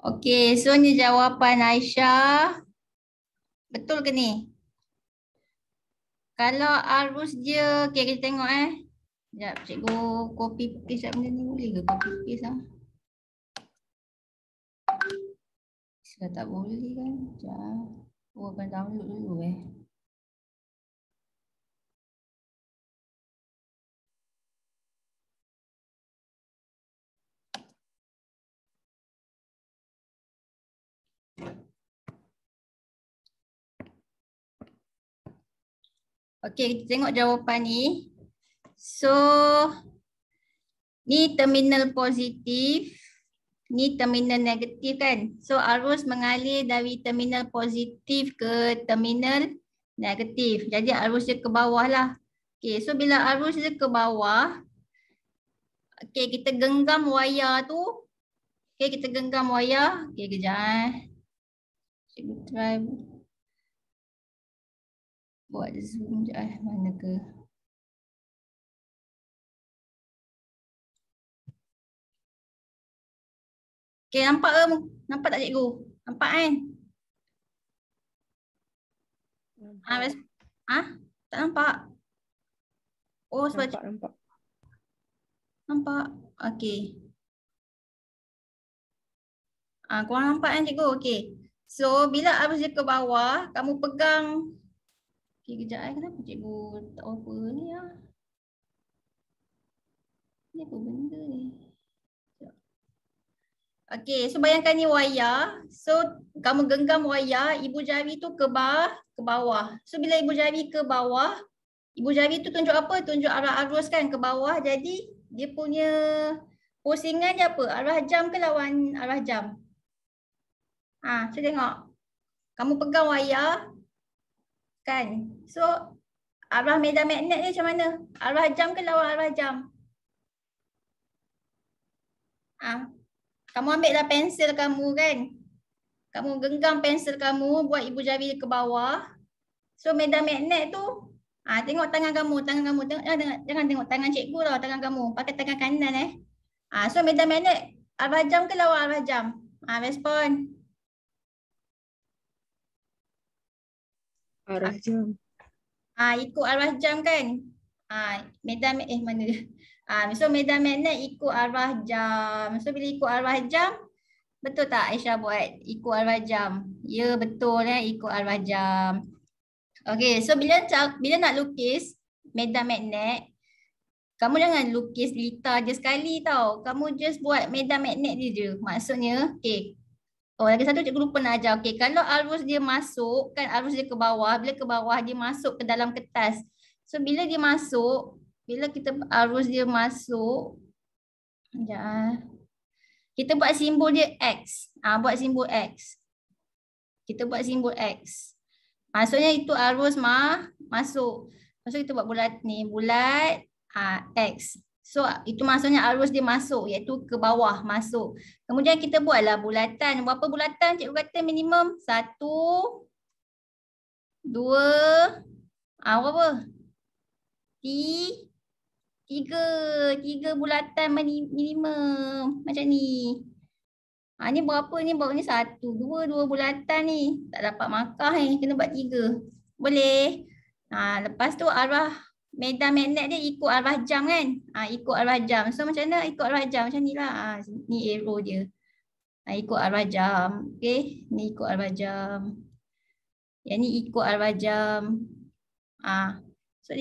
Okey, so ni jawapan Aisyah. Betul ke ni? Kalau arus dia, okey kita tengok Sekejap, cikgu copy paste benda ni boleh ke copy paste lah? Sudah tak boleh kan? Sekejap. Oh, akan download dulu Okey, kita tengok jawapan ni. So, ni terminal positif, ni terminal negatif kan. So, arus mengalir dari terminal positif ke terminal negatif. Jadi, arus dia ke bawah lah. Okey, so bila arus dia ke bawah, okey, kita genggam wayar tu. Okey, kita genggam wayar. Okey, kejap Cikgu try buat zoom je mana ke. Okey, nampak ke? Nampak tak cikgu? Nampak kan? Tak nampak? Oh, sebab Nampak. nampak. Okey. Korang nampak kan cikgu? Okey. So, bila arus dia ke bawah, kamu pegang. Okey, kejap kenapa cikgu tak apa ni lah. Ni apa benda ni? Okey, so bayangkan ni wayar. So, kamu genggam wayar, ibu jari tu ke bawah. So, bila ibu jari ke bawah, ibu jari tu tunjuk apa? Tunjuk arah arus kan ke bawah. Jadi, dia punya pusingan dia apa? Arah jam ke lawan arah jam? So tengok. Kamu pegang wayar kan. So, arah medan magnet ni macam mana? Arah jam ke lawan arah jam? Kamu ambil dah pensel kamu kan. Kamu genggam pensel kamu, buat ibu jari ke bawah. So, medan magnet tu, tengok tangan kamu. Tengok, jangan tengok tangan cikgu lah, tangan kamu. Pakai tangan kanan So, medan magnet arah jam ke lawan arah jam? Respon. Arah jam. Ikut arah jam kan? Medan mana dia? So medan magnet ikut arah jam. So bila ikut arah jam, betul tak Aisyah buat ikut arah jam? Ya betul ikut arah jam. Okey, so bila nak lukis medan magnet, kamu jangan lukis lita je sekali tau. Kamu just buat medan magnet dia je. Maksudnya, okey. Oh, lagi satu cikgu lupa nak ajar. Okey, kalau arus dia masuk, kan arus dia ke bawah. Bila ke bawah, dia masuk ke dalam kertas. So, bila dia masuk, bila kita arus dia masuk, kita buat simbol dia X. Buat simbol X. Kita buat simbol X. Maksudnya itu arus masuk. Maksudnya kita buat bulat ni, bulat X. So itu maksudnya arus dia masuk, iaitu ke bawah masuk. Kemudian kita buatlah bulatan. Berapa bulatan cikgu kata minimum? 1, 2, berapa? 3 bulatan minimum. Macam ni. Ni berapa ni? Baru ni 1, 2 bulatan ni. Tak dapat markah ni. Kena buat 3. Boleh? Lepas tu arah medan magnet dia ikut arah jam kan? Ikut arah jam. So macam mana ikut arah jam? Macam ni lah. Ni arrow dia. Ikut arah jam. Okay. Ni ikut arah jam. Yang ni ikut arah jam. So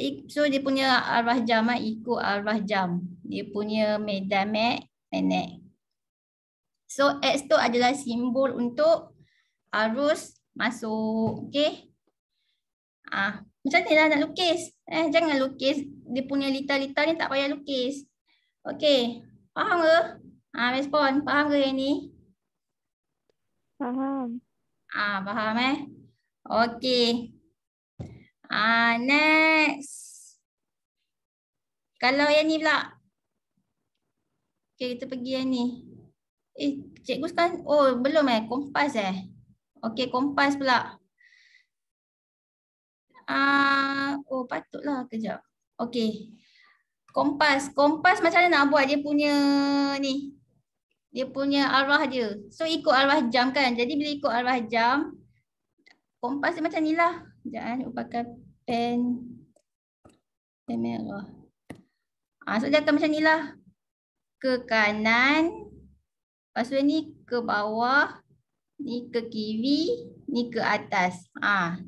dia punya arah jam ikut arah jam. Dia punya medan magnet. So X tu adalah simbol untuk arus masuk. Okay. Macam ni lah nak lukis. Jangan lukis dia punya lita-lita ni, tak payah lukis. Okey. Faham ke? Respon. Faham ke yang ni? Faham. Faham Okey. Next. Kalau yang ni pula. Okey, kita pergi yang ni. Cikgu sekarang, belum kompas Okey, kompas pula. Patutlah kejap. Okey. Kompas macam mana nak buat dia punya ni? dia punya arah dia. So ikut arah jam kan. Jadi bila ikut arah jam, kompas dia macam ni lah. Sekejap pakai pen merah. So dia akan macam ni lah. Ke kanan, lepas tu ni ke bawah, ni ke kiri, ni ke atas.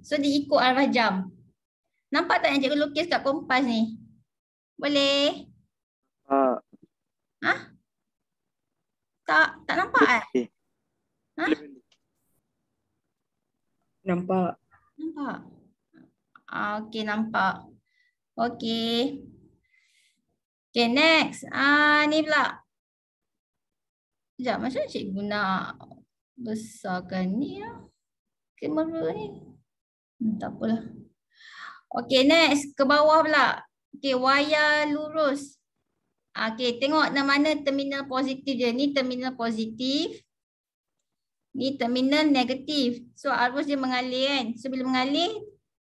So dia ikut arah jam. Nampak tak yang cikgu lukis kat kompas ni? Boleh? Tak nampak kan? Nampak. Nampak? Okey, nampak. Okey. Okay, next. Ni pula. Sekejap, macam mana cikgu nak besarkan ni lah. Kamera ni. Tak apalah. Okay, next. Ke bawah pula. Okay, wayar lurus. Okay, tengok mana terminal positif dia. Ni terminal positif. Ni terminal negatif. So, arus dia mengalir kan. So, bila mengalir,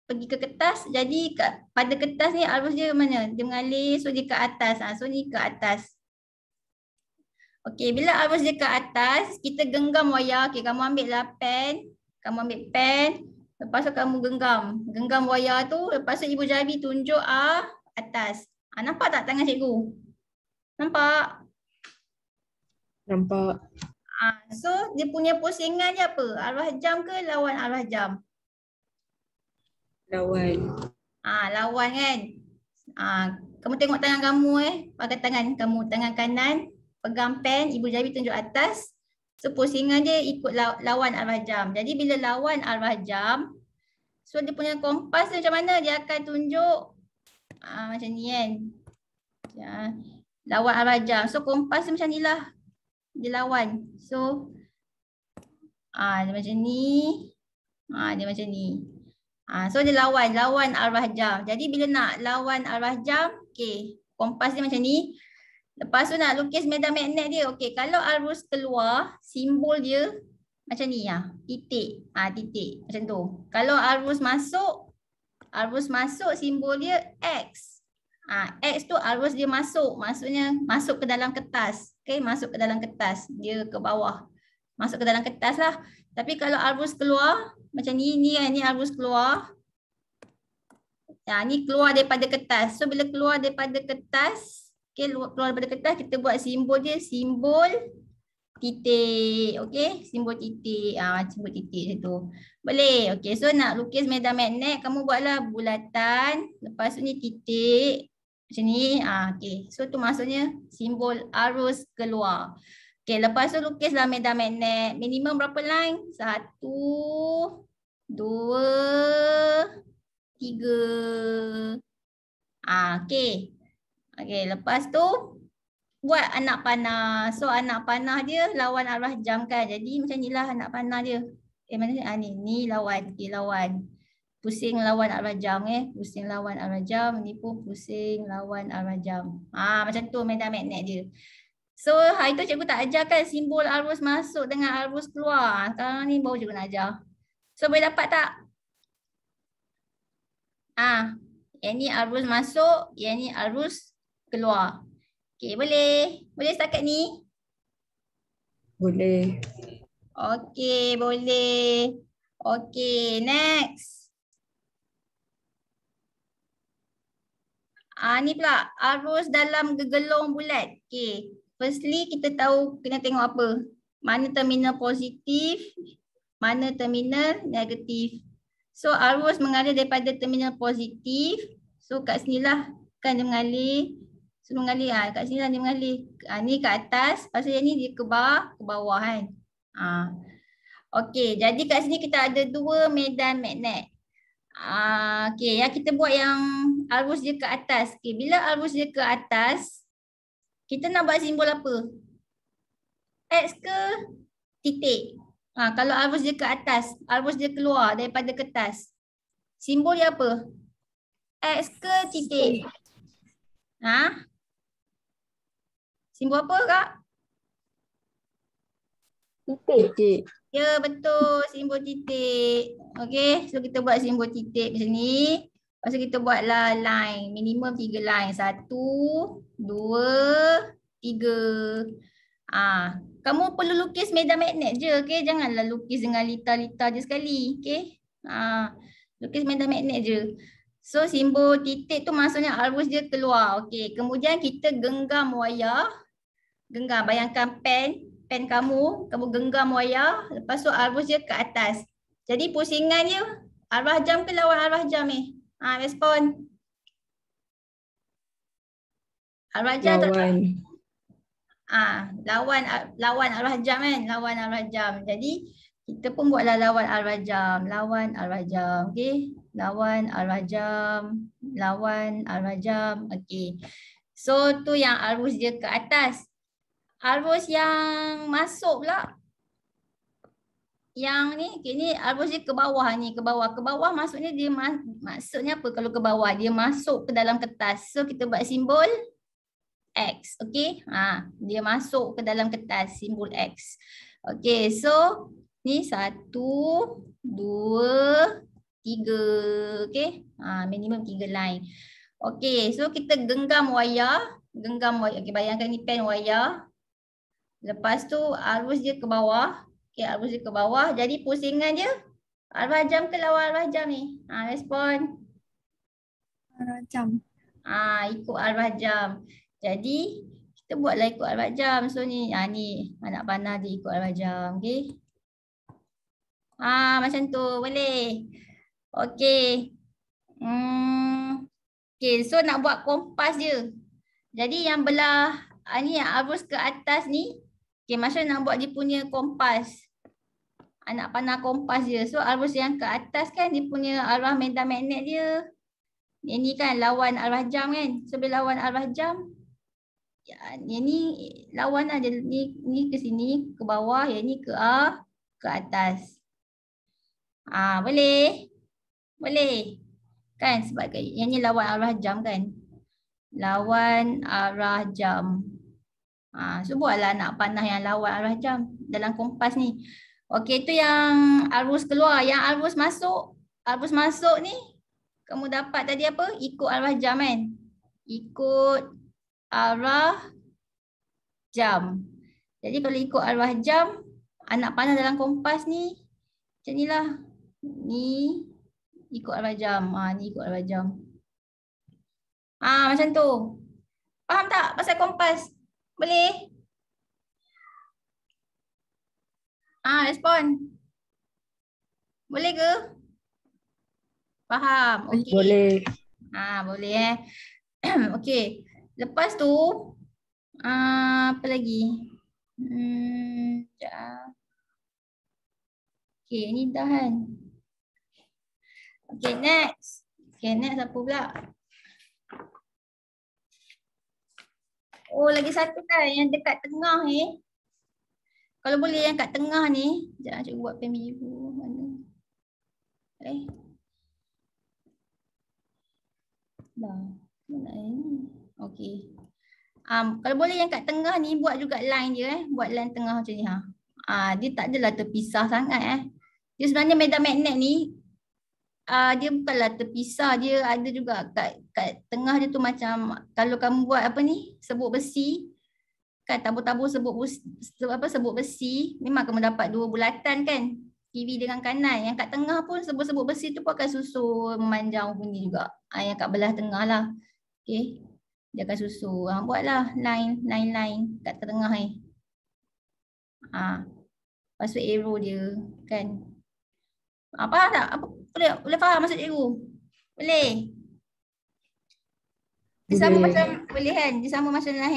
pergi ke kertas. Jadi, pada kertas ni arus dia mana? Dia mengalir. So, dia ke atas. So, ni ke atas. Okey, bila arus dia ke atas, kita genggam wayar. Okey, kamu ambil lah pen. Kamu ambil pen. Lepas tu kamu genggam. Genggam wayar tu. Lepas tu ibu jari tunjuk atas. Nampak tak tangan cikgu? Nampak? Nampak. So, dia punya pusingan dia apa? Arah jam ke lawan arah jam? Lawan. Lawan kan? Kamu tengok tangan kamu pakai tangan kamu. Tangan kanan. Pegang pen, ibu jari tunjuk atas. So pusingan dia ikut lawan arah jam. Jadi bila lawan arah jam, so dia punya kompas dia macam mana? Dia akan tunjuk macam ni kan. Lawan arah jam. So kompas dia macam ni lah. Dia lawan. So dia macam ni. Dia macam ni. So dia lawan arah jam. Jadi bila nak lawan arah jam, okay, kompas dia macam ni. Lepas tu nak lukis medan magnet dia. Okey, kalau arus keluar, simbol dia macam ni ya. Titik. Titik macam tu. Kalau arus masuk simbol dia X. X tu arus dia masuk. Maksudnya masuk ke dalam kertas. Okey, masuk ke dalam kertas. Dia ke bawah. Masuk ke dalam kertas lah. Tapi kalau arus keluar macam ni kan, ni arus keluar. Ni keluar daripada kertas. So bila keluar daripada kertas, okay, keluar daripada kertas, kita buat simbol dia, simbol titik. Okay, simbol titik. Simbol titik macam tu. Boleh. Okay, so nak lukis medan magnet, kamu buatlah bulatan. Lepas tu ni titik. Macam ni. Okay, so tu maksudnya simbol arus keluar. Okay, lepas tu lukislah medan magnet. Minimum berapa line? 1, 2, 3. Okay. Okay, lepas tu buat anak panah. So anak panah dia lawan arah jam kan. Jadi macam inilah anak panah dia. Mana ni? Ni lawan. Okay, lawan. Pusing lawan arah jam Pusing lawan arah jam. Ni pun pusing lawan arah jam. Macam tu medan magnet dia. So hari tu cikgu tak ajar kan simbol arus masuk dengan arus keluar. Sekarang ni baru cikgu nak ajar. So boleh dapat tak? Yang ni arus masuk, yang ni arus keluar. Okey, boleh? Boleh setakat ni? Boleh. Okey, boleh. Okey, next. Ni pula arus dalam gegelung bulat. Okey, firstly kita tahu kena tengok apa? Mana terminal positif, mana terminal negatif. So arus mengalir daripada terminal positif. So kat sinilah kan dia mengalir. So mengalir kat sini lah dia mengalir. Ni ke atas, lepas tu yang ni dia ke bawah kan. Okey, jadi kat sini kita ada 2 medan magnet. Okey, yang kita buat yang arus dia ke atas. Okey, bila arus dia ke atas, kita nak buat simbol apa? X ke titik? Kalau arus dia ke atas, arus dia keluar daripada kertas. Simbol dia apa? X ke titik? Simbol apa Kak? Titik. Ya betul, simbol titik. Okey, so kita buat simbol titik macam ni. Lepas tu kita buatlah line, minimum 3 line. 1, 2, 3. Kamu perlu lukis medan magnet je, okey? Janganlah lukis dengan lita-lita je sekali, okey? Lukis medan magnet je. So simbol titik tu maksudnya arus dia keluar, okey. Kemudian kita genggam wayar. Genggam, bayangkan pen kamu genggam wayar, lepas tu arus dia ke atas. Jadi pusingan dia arah jam ke lawan arah jam ni? Respon. Arah jam atau Lawan. lawan arwah jam kan, lawan arwah jam. Jadi kita pun buatlah lawan arwah jam, okey. Lawan arwah jam, okey. So tu yang arus dia ke atas. Arus yang masuk pula. Yang ni, okay, ni arus dia ke bawah ni, ke bawah. Ke bawah maksudnya dia maksudnya apa kalau ke bawah? Dia masuk ke dalam kertas. So kita buat simbol X, okey? Dia masuk ke dalam kertas, simbol X. Okey, so ni 1, 2, 3, okey? Minimum 3 line. Okey, so kita genggam wayar, okey, bayangkan ni pen wayar. Lepas tu arus dia ke bawah. Okey, arus dia ke bawah. Jadi pusingan dia arwah jam ke lawan arwah jam ni? Respon. Arwah jam. Ikut arwah jam. Jadi kita buatlah ikut arwah jam. So ni ni anak panah dia ikut arwah jam, okey. Macam tu boleh. Okey. Okey, so nak buat kompas dia. Jadi yang belah ni yang arus ke atas ni, okey, maksudnya nak buat dia punya kompas. Anak panah kompas dia. So arus yang ke atas kan dia punya arah medan magnet dia. Ini kan lawan arah jam kan. So bila lawan arah jam, yang ni lawan aja, ni ke sini ke bawah, yang ni ke atas. Boleh? Boleh. Kan sebab yang ni lawan arah jam kan. Lawan arah jam. So buatlah anak panah yang lawan arah jam dalam kompas ni. Okey, itu yang arus keluar. Yang arus masuk ni kamu dapat tadi apa? Ikut arah jam kan? Ikut arah jam. Jadi kalau ikut arah jam, anak panah dalam kompas ni macam ni lah. Ni ikut arah jam. Ni ikut arah jam. Macam tu. Faham tak pasal kompas? Boleh? Respon. Boleh ke? Faham? Okey. Boleh. Boleh okey. Lepas tu apa lagi? Okey, ni dah kan. Okey, next. Okey, next apa pula? Oh, lagi satu kan yang dekat tengah ni. Kalau boleh yang kat tengah ni, sekejap cikgu buat pen biru mana. Dah. Mana ni? Okey. Kalau boleh yang kat tengah ni buat juga line dia buat line tengah macam ni dia tak adalah terpisah sangat Dia sebenarnya medan magnet ni dia bukanlah terpisah, dia ada juga kat tengah dia tu macam kalau kamu buat apa ni, sebut besi kan, tabur-tabur sebut besi, memang kamu dapat dua bulatan kan, kiri dengan kanan. Yang kat tengah pun sebut-sebut besi tu pun akan susun memanjang bunyi juga. Yang kat belah tengah lah. Okey. Dia akan susun. Buatlah line kat tengah ni. Lepas tu arrow dia kan. Faham tak? Boleh faham maksud cikgu? Boleh? Dia sama macam boleh kan? Dia sama macam dalam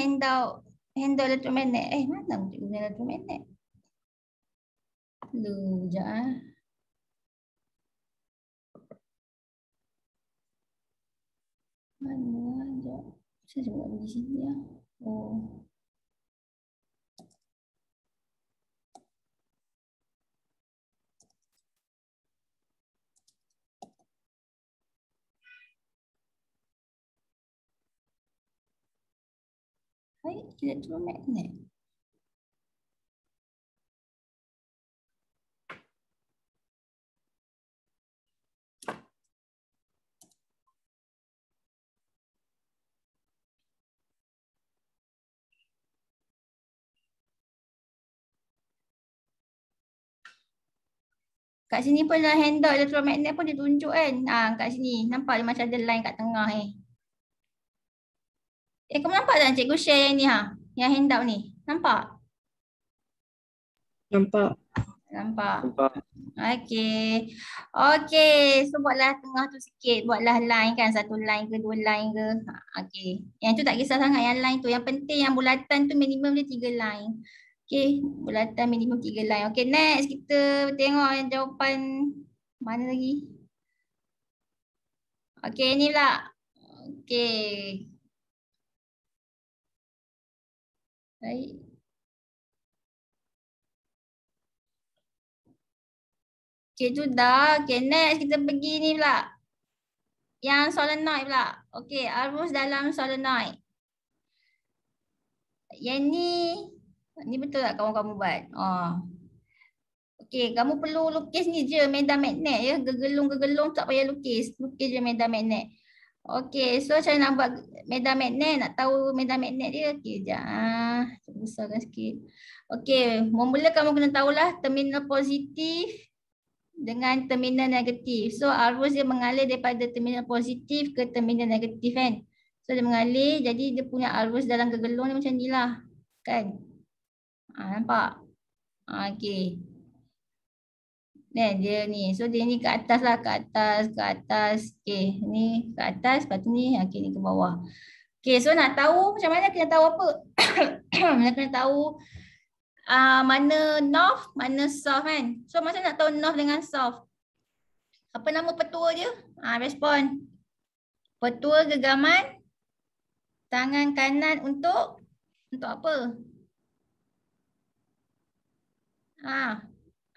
handle elektromagnet. Mana cikgu guna elektromagnet? Sekejap Mana aja? Saya cuba buat di sini ya. Oh. Hai, elektromagnet. Kat sini pun dalam handout elektromagnet pun dia tunjuk kan. Kat sini nampak dia macam ada line kat tengah ni. Kamu nampak tak cikgu share yang ni Yang handout ni. Nampak? Nampak. Nampak. Okey. Okey, so buatlah tengah tu sikit, buatlah line kan, satu line ke dua line ke. Okey. Yang tu tak kisah sangat yang line tu. Yang penting yang bulatan tu minimum dia 3 line. Okey, bulatan minimum 3 line. Okey, next kita tengok jawapan mana lagi. Okey, ni pula. Okey. Baik. Okey, tu dah. Okey, next kita pergi ni pula. Yang solenoid pula. Okey, arus dalam solenoid. Yang ni betul tak kamu buat? Okey, kamu perlu lukis ni je medan magnet ya. Gegelung-gegelung tak payah lukis. Lukis je medan magnet. Okey, so saya nak buat medan magnet, nak tahu medan magnet dia. Okey, sekejap. Besarkan sikit. Okey, mula kamu kena tahulah terminal positif dengan terminal negatif. So arus dia mengalir daripada terminal positif ke terminal negatif kan. So dia mengalir, jadi dia punya arus dalam gegelung ni macam ni lah. Kan? Nampak? Okey. Dia ni. So dia ni ke atas lah, ke atas. Okey, ni ke atas, lepas tu ni, okey ni ke bawah. Okey, so nak tahu macam mana kena tahu apa? Kena tahu mana north, mana south kan. So macam nak tahu north dengan south? Apa nama petua dia? Respon. Petua gegaman tangan kanan untuk apa?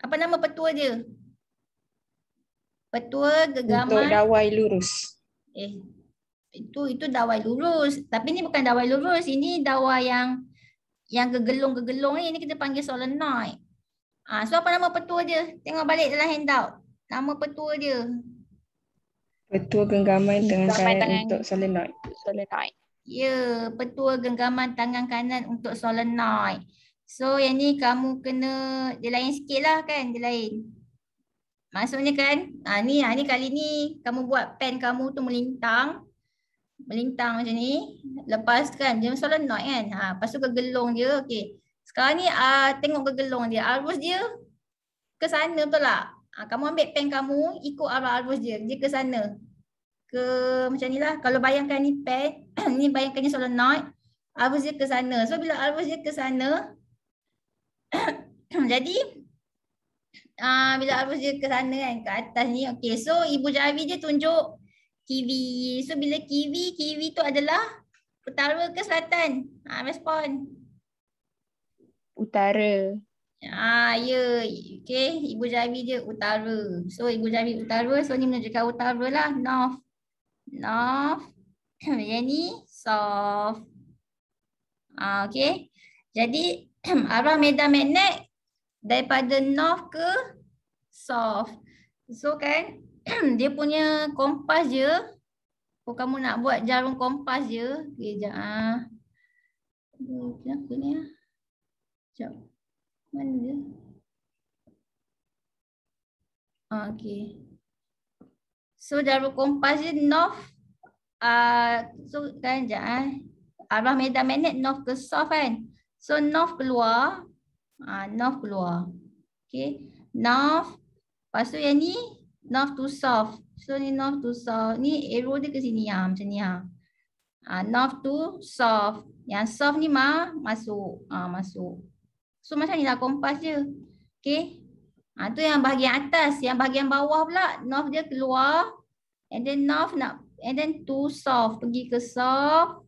Apa nama petua dia? Petua gegaman. Untuk dawai lurus. Itu dawai lurus. Tapi ni bukan dawai lurus. Ini dawai yang gegelung-gegelung ni. Ini kita panggil solenoid. So apa nama petua dia? Tengok balik dalam handout. Nama petua dia. Petua genggaman tangan kanan untuk solenoid. Ya, petua genggaman tangan kanan untuk solenoid. So yang ni kamu kena, dia lain sikit lah kan, dia lain. Maksudnya kan, ni kali ni kamu buat pen kamu tu melintang macam ni. Lepas kan, dia solenoid kan. Lepas tu gegelung dia, okey. Sekarang ni tengok gegelung dia, arus dia ke sana betul tak? Kamu ambil pen kamu, ikut arah arus dia ke sana. Ke macam ni lah. Kalau bayangkan ni pen, ni bayangkan ni solenoid, arus dia ke sana. So bila arus dia ke sana, jadi bila arus dia ke sana kan, ke atas ni. Okey, so ibu jari dia tunjuk KV. So bila KV tu adalah utara ke selatan? Respon. Utara. Ya, okey, ibu jari dia utara. So ibu jari utara, so ni menunjukkan utara lah, north. Yang ni south. Okey. Jadi arah medan magnet daripada north ke south. So kan dia punya kompas je. Kamu nak buat jarum kompas je. Okey, sekejap. Kenapa ni? Sekejap. Mana dia? Okey. So jarum kompas je north. So kan sekejap. Arah medan magnet north ke south kan. So north keluar. North keluar. Okay. North. Lepas tu yang ni north to south. So ni north to south. Ni arrow dia ke sini macam ni north to south. Yang south ni masuk. Masuk. So macam ni lah kompas dia. Okay. Tu yang bahagian atas. Yang bahagian bawah pula north dia keluar. And then north and then to south. Pergi ke south.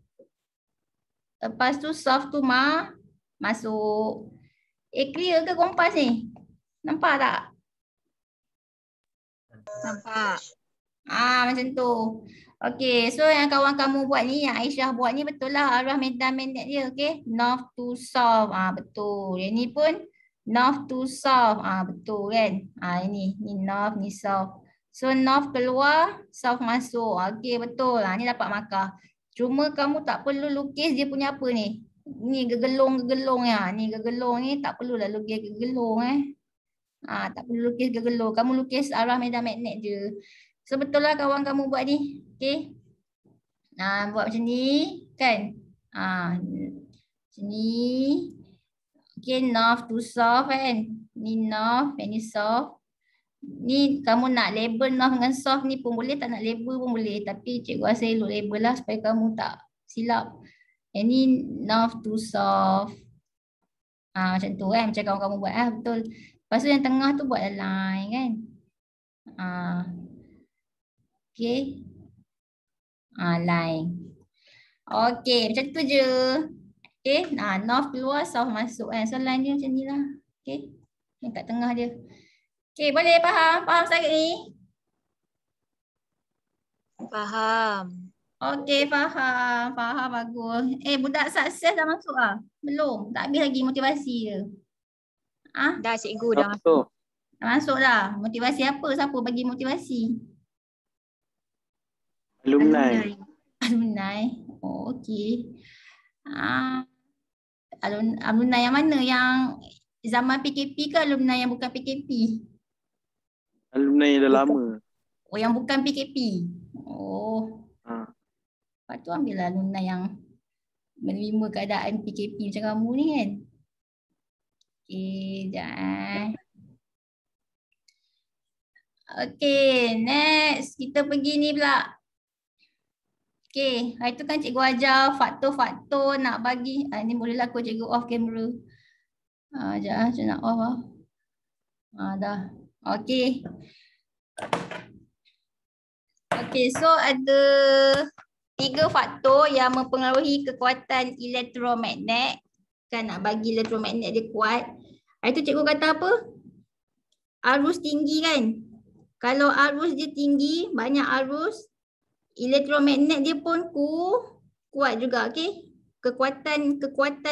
Lepas tu south tu masuk. Clear ke kompas ni? Nampak tak? Nampak. Macam tu. Okey, so yang kawan kamu buat ni, yang Aisyah buat ni betul lah arah medan magnet dia. Okey, north to south. Betul. Yang ni pun north to south. Betul kan? Ini north, ni south. So north keluar, south masuk. Okey, betul. Ni dapat markah. Cuma kamu tak perlu lukis dia punya apa ni. Ni gegelung-gegelung ya. Ni gegelung ni tak perlulah lukis gegelung Tak perlu lukis gegelung. Kamu lukis arah medan magnet je. So betul lah kawan kamu buat ni. Okay. Buat macam ni kan. Macam ni. Okay, north to south kan. Ni north, ni south. Ni kamu nak label north dengan south ni pun boleh, tak nak label pun boleh. Tapi cikgu rasa elok label lah supaya kamu tak silap. Yang ni north to south. Macam tu kan, macam kamu buat lah, betul. Lepas tu yang tengah tu buat line kan. Okay. Line. Okay, macam tu je. Okay, north keluar, south masuk kan. So line dia macam ni lah. Okay, yang kat tengah dia. Okay, boleh faham? Faham sangat ni? Faham. Okay, faham. Faham, bagus. Budak sukses dah masuk lah? Belum? Tak habis lagi motivasi je? Dah cikgu dah masuk. Dah masuk dah. Motivasi apa? Siapa bagi motivasi? Alumni. Alumni. Oh, okey. Alumni yang mana? Yang zaman PKP ke alumni yang bukan PKP? Alumni yang dah lama. Oh, yang bukan PKP. Oh. Lepas tu ambillah alumni yang menerima keadaan PKP macam kamu ni kan. Okay, sekejap. Okay, next. Kita pergi ni pula. Okay, hari tu kan cikgu ajar faktor-faktor nak bagi. Ni bolehlah aku cikgu off camera. Sekejap macam nak off lah. Dah. Okay. Okay, so ada 3 faktor yang mempengaruhi kekuatan elektromagnet. Kan nak bagi elektromagnet dia kuat. Hari tu cikgu kata apa? Arus tinggi kan? Kalau arus dia tinggi, banyak arus, elektromagnet dia pun kuat juga, okey? Kekuatan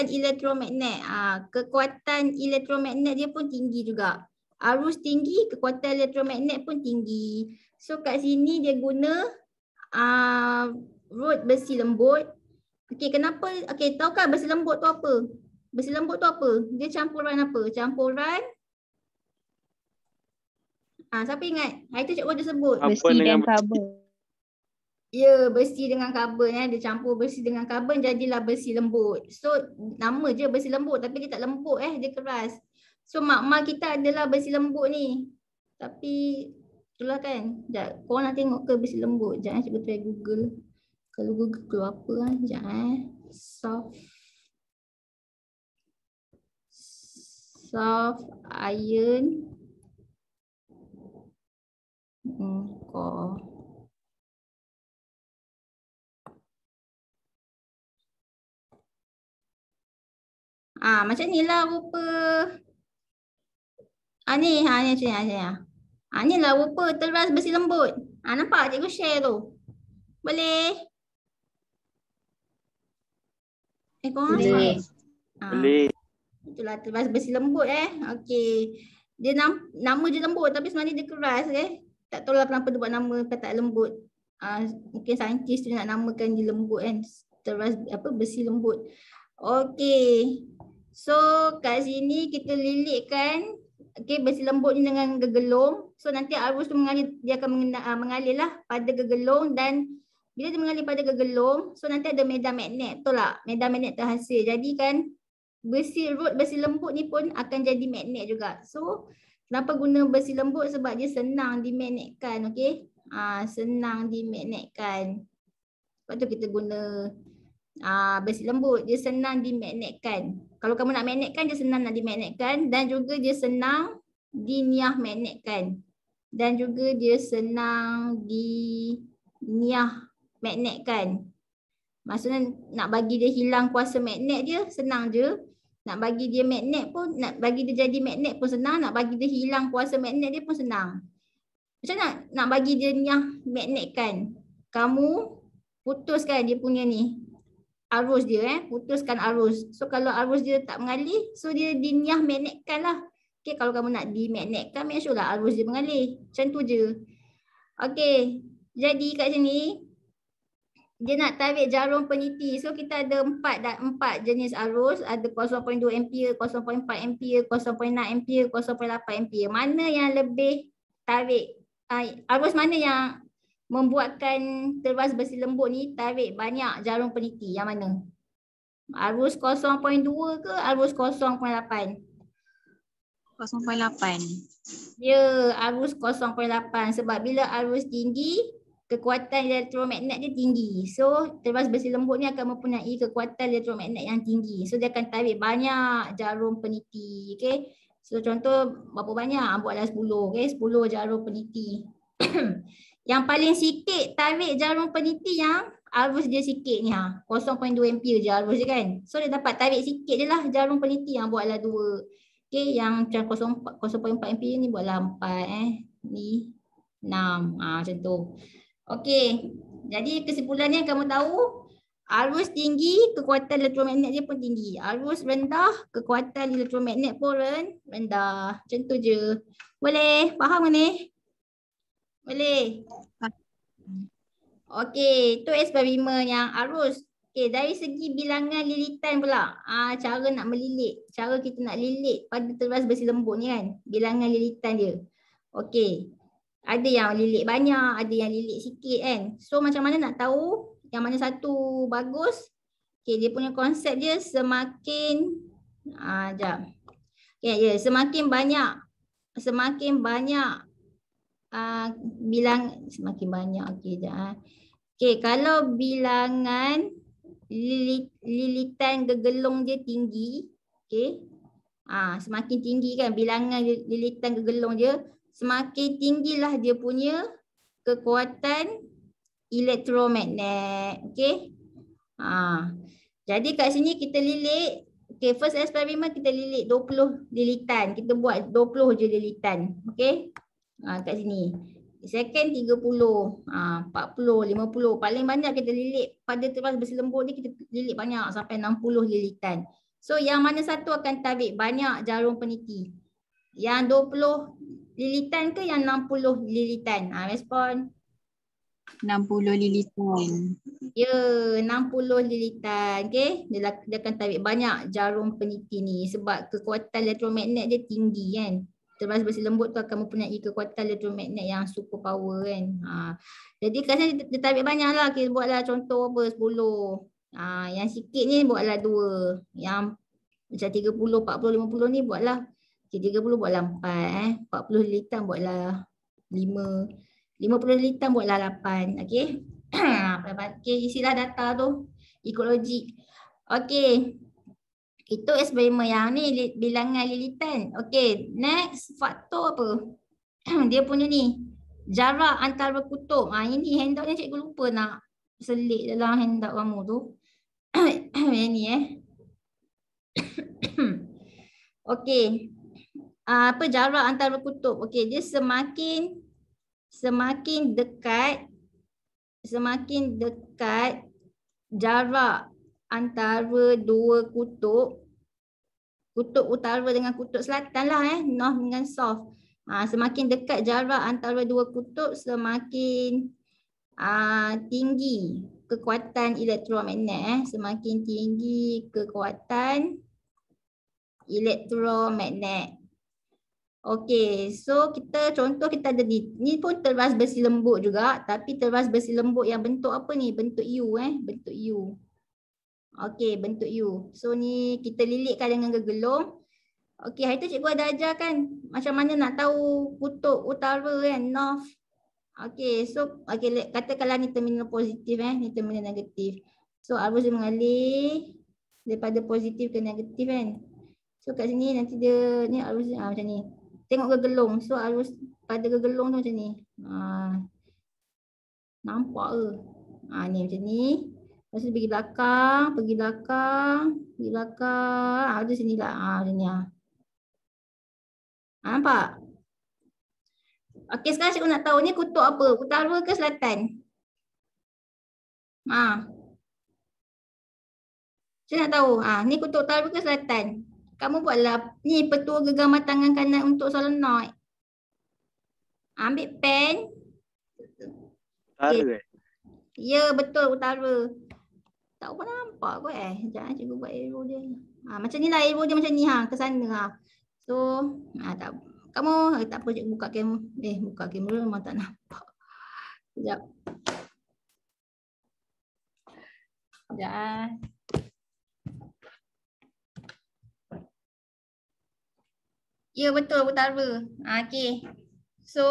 elektromagnet. Kekuatan elektromagnet dia pun tinggi juga. Arus tinggi, kekuatan elektromagnet pun tinggi. So kat sini dia guna rod besi lembut. Okey, kenapa? Okey, tahu kan besi lembut tu apa? Besi lembut tu apa? Dia campuran apa? Campuran siapa ingat? Hari tu cikgu ada sebut. Besi dan karbon. Ya, besi dengan karbon. Dia campur besi dengan karbon jadilah besi lembut. So nama je besi lembut tapi dia tak lembut dia keras. So makmal kita adalah besi lembut ni. Tapi itulah kan. Sekejap, korang nak tengok ke besi lembut? Sekejap cikgu try Google. Kalau Google keluar apa kan? Sekejap soft iron core. Macam ni lah rupa. Ni macam ni. Ni lah rupa teras besi lembut. Nampak cikgu share tu? Boleh? Korang Boleh. Boleh. Itulah teras besi lembut Okey. Dia nama je lembut tapi sebenarnya dia keras Tak tahu lah kenapa dia buat nama kata lembut. Mungkin saintis tu nak namakan dia lembut kan. Teras besi lembut. Okey. So kat sini kita lilitkan besi lembut ni dengan gegelung. So nanti arus tu mengalir, dia akan mengalir lah pada gegelung dan bila dia mengalir pada gegelung, so nanti ada medan magnet. Betul tak? Medan magnet terhasil. Jadi kan rod besi lembut ni pun akan jadi magnet juga. So kenapa guna besi lembut? Sebab dia senang dimagnetkan. Okey. Senang dimagnetkan. Sebab tu kita guna besi lembut. Dia senang dimagnetkan. Kalau kamu nak magnetkan, dia senang nak dimagnetkan. Dan juga dia senang diniah magnetkan. Dan juga dia senang diniah magnetkan. Maksudnya nak bagi dia hilang kuasa magnet dia senang je. Nak bagi dia magnet pun, nak bagi dia jadi magnet pun senang. Nak bagi dia hilang kuasa magnet dia pun senang. Macam nak bagi dia niah magnetkan? Kamu putuskan dia punya ni. Arus dia putuskan arus. So kalau arus dia tak mengalir, so dia diniah magnetkan lah. Okay, kalau kamu nak dimagnetkan, make sure lah arus dia mengalir. Macam tu je. Okay, jadi kat sini dia nak tarik jarum peniti. So kita ada empat jenis arus. Ada 0.2 ampere, 0.4 ampere, 0.6 ampere, 0.8 ampere. Mana yang lebih tarik? Arus mana yang membuatkan teras besi lembut ni tarik banyak jarum peniti? Yang mana? Arus 0.2 ke arus 0.8? 0.8. Ya, arus 0.8. Sebab bila arus tinggi, kekuatan elektromagnet dia tinggi. So, teras besi lembut ni akan mempunyai kekuatan elektromagnet yang tinggi. So, dia akan tarik banyak jarum peniti. Okay. So, contoh berapa banyak? Buatlah 10. Okay. 10 jarum peniti. Yang paling sikit tarik jarum peniti yang arus dia sikit ni. 0.2 ampere je arus dia kan. So, dia dapat tarik sikit je lah jarum peniti yang buatlah 2. Okay. Yang 0.4 ampere ni buatlah 4. Ni 6. Macam tu. Okey, jadi kesimpulannya kamu tahu arus tinggi kekuatan elektromagnet dia pun tinggi. Arus rendah kekuatan elektromagnet pun rendah. Macam tu je. Boleh? Faham ni? Boleh? Okey, tu eksperimen yang arus. Okey, dari segi bilangan lilitan pula. Cara nak melilit. Cara kita nak lilit pada teras besi lembut ni kan. Bilangan lilitan dia. Okey. Ada yang lilit banyak, ada yang lilit sikit kan. So macam mana nak tahu yang mana satu bagus? Okay, dia punya konsep dia semakin semakin banyak semakin banyak. Okay, kalau bilangan lilitan gegelung dia tinggi, okay. Semakin tinggi kan bilangan lilitan gegelung dia, semakin tinggilah dia punya kekuatan elektromagnet. Okey. Jadi kat sini kita lilit. Okey, first eksperimen kita lilit 20 lilitan. Kita buat 20 je lilitan. Okey. Kat sini. Second 30, 40, 50. Paling banyak kita lilit pada teras besi lembut ni, kita lilit banyak sampai 60 lilitan. So yang mana satu akan tarik banyak jarum peniti? Yang 20 lilitan ke yang 60 lilitan? Respon. 60 lilitan. Ya, 60 lilitan. Okay. Dia akan tarik banyak jarum peniti ni sebab kekuatan elektromagnet dia tinggi kan. Teras besi lembut tu akan mempunyai kekuatan elektromagnet yang super power kan. Jadi kadang dia tarik banyak lah. Kita buatlah contoh apa 10. Yang sikit ni buatlah 2. Yang macam 30, 40, 50 ni buatlah 30 buatlah 4, 40 lilitan buatlah 5, 50 lilitan buatlah 8. Okey. Okey, isilah data tu. Ikut logik. Okey. Itu eksperimen yang ni bilangan lilitan. Okey, next faktor apa? Dia punya ni jarak antara kutub. Ini handout ni cikgu lupa nak selit dalam handout kamu tu. Yang ni Okey. Apa jarak antara kutub? Okey, dia semakin dekat jarak antara dua kutub utara dengan kutub selatan lah north dengan south. Semakin dekat jarak antara dua kutub, semakin tinggi kekuatan elektromagnet semakin tinggi kekuatan elektromagnet. Okey, so contoh kita ada ni pun teras besi lembut juga, tapi teras besi lembut yang bentuk apa ni? Bentuk U bentuk U. Okey, bentuk U. So ni kita lilitkan dengan gegelung. Okey, hari tu cikgu ada ajar kan macam mana nak tahu kutub utara kan, north. Okey, so katakanlah ni terminal positif ni terminal negatif. So arus dia mengalir daripada positif ke negatif kan. So kat sini nanti dia ni arus macam ni. Tengok gegelung. So arus pada gegelung tu macam ni. Nampak ke? Ni macam ni. Lepas tu pergi belakang. Ada sini lah. Macam ni nampak? Okey, sekarang cikgu nak tahu ni kutub apa? Utara ke selatan? Saya nak tahu. Ni kutub utara ke selatan? Kamu buatlah ni petua genggaman tangan kanan untuk solenoid. Ambil pen. Utara Ya, betul utara. Tak pernah nampak kot Sekejap cikgu buat arrow dia. Macam ni lah arrow dia macam ni ke sana So, tak kamu tak apa cikgu buka kamera. Buka kamera memang tak nampak. Sekejap. Sekejap. Ya, betul utara. Okey. So,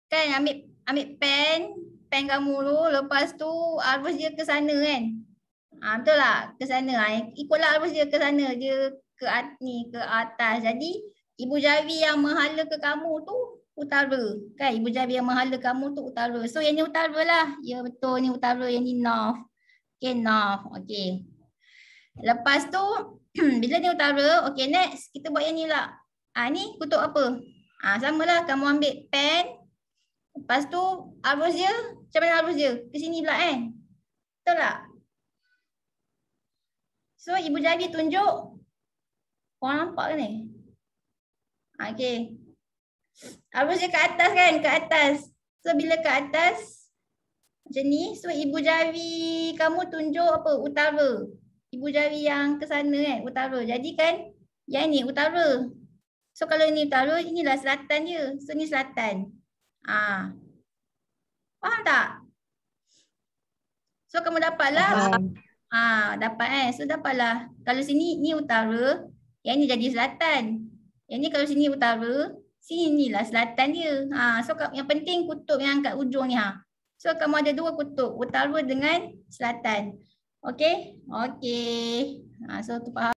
kan ambil pen kamu tu, lepas tu arus dia ke sana kan. Betul tak? Ke sana. Ikutlah arus dia ke sana, dia ke atas. Jadi ibu jari yang menghala ke kamu tu utara. Kan ibu jari yang menghala kamu tu utara. So yang ni utara lah. Ya betul ni utara, yang ni north. Okay, north. Okay. Lepas tu bila ni utara, okay next kita buat yang ni lah. Ni kutub apa? Sama lah, kamu ambil pen. Lepas tu arus dia, macam mana arus dia? Ke sini pula kan? Betul tak? So ibu jari tunjuk. Korang nampak ke ni? Okay. Arus dia ke atas kan? Ke atas. So bila ke atas macam ni, so ibu jari kamu tunjuk apa? Utara. Ibu jari yang ke sana kan? Utara. Jadi kan yang ni utara. So kalau ni utara, inilah selatan dia. So ni selatan. Faham tak? So kamu dapatlah. Dapat So dapatlah. Kalau sini ni utara, yang ni jadi selatan. Yang ni kalau sini utara, sini lah selatan dia. So yang penting kutub yang kat ujung ni So kamu ada dua kutub, utara dengan selatan. Okey? Okey. So tu faham.